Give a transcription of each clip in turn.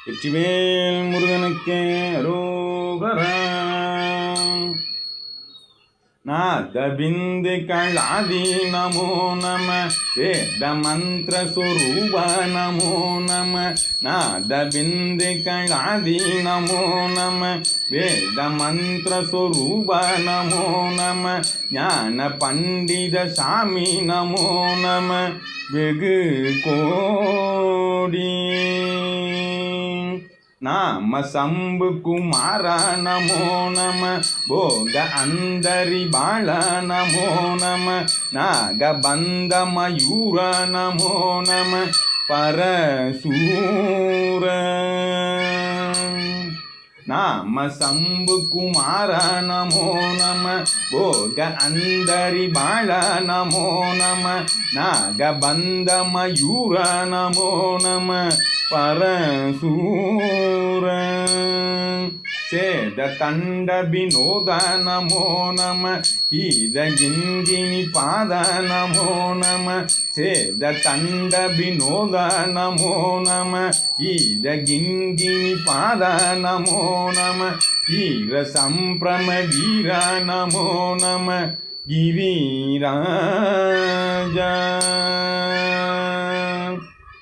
வெற்றிவேல் முருகனுக்கே அரோகரா. நாத பிந்துக்களாதி நமோ நம வேத மந்திர சுரூப நமோ நம. நாத பிந்துக்களாதி நமோ நம வேத மந்திர சுரூப நமோ நம. ஞான பண்டித சாமி நமோ நம வெகு கோடி. நாம சம்பு குமார நமோ நம போக அந்தரி பால நமோ நம. நாகபந்த மயூர நமோ நம பரசூர. நாம சம்பு குமார நமோ நம போக அந்தரி பால நமோ நம. நாகபந்த மயூர நமோ நம பரசூர. சேத தண்ட வினோத நமோ நம கீத கிங்கினி பாத நமோ நம. சேத தண்ட வினோத நமோ நம கீத கிங்கினி பாத நமோ நம. வீர சம்பிரம வீர நமோ நம கிரிராஜா.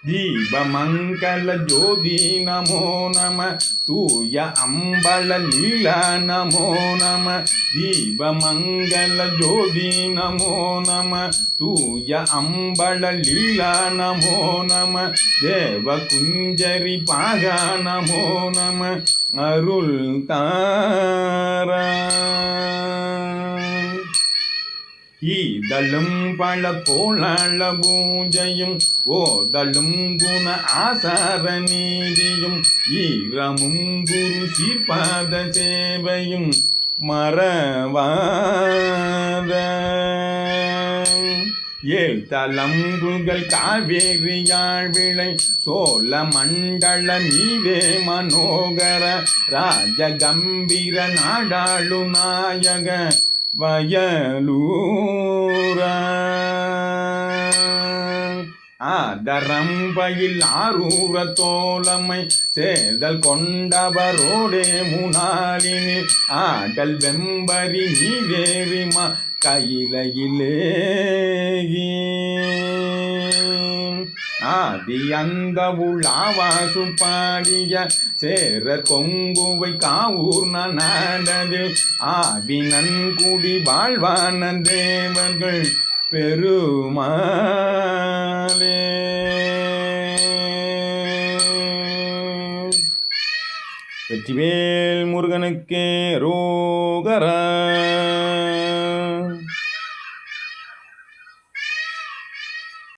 தீபமங்கல ஜோதி நமோ நம தூய அம்பல லீலா நமோ நம. தீபமங்கல ஜோதி நமோ நம தூய அம்பல லீலா நமோ நம. தேவ குஞ்சரி பாக நமோ நம அருள் தாரா. ஈதலும் பல கோள பூஜையும் ஓதலும் குண ஆசார நீதியும் ஈரமும் குரு சீர்பாத சேவையும் மறவாத. ஏழ் தலம்புகள் காவேரி யாழ்விளை சோழ மண்டல மீதே மனோகர ராஜ கம்பீர நாடாளு நாயக வயலூரா. ஆதரம்பையில் ஆரூர தோழமை சேதல் கொண்டவரோடே முனாலினி ஆடல் வெம்பரி நீவேரிமா கையிலையிலே. ஆதி அந்த உலாவாசு பாடிய சேர கொங்குவை காவூர் நாடது ஆவி நன்குடி வாழ்வான தேவர்கள் பெருமாளே. வெற்றிவேல் முருகனுக்கே அரோகரா.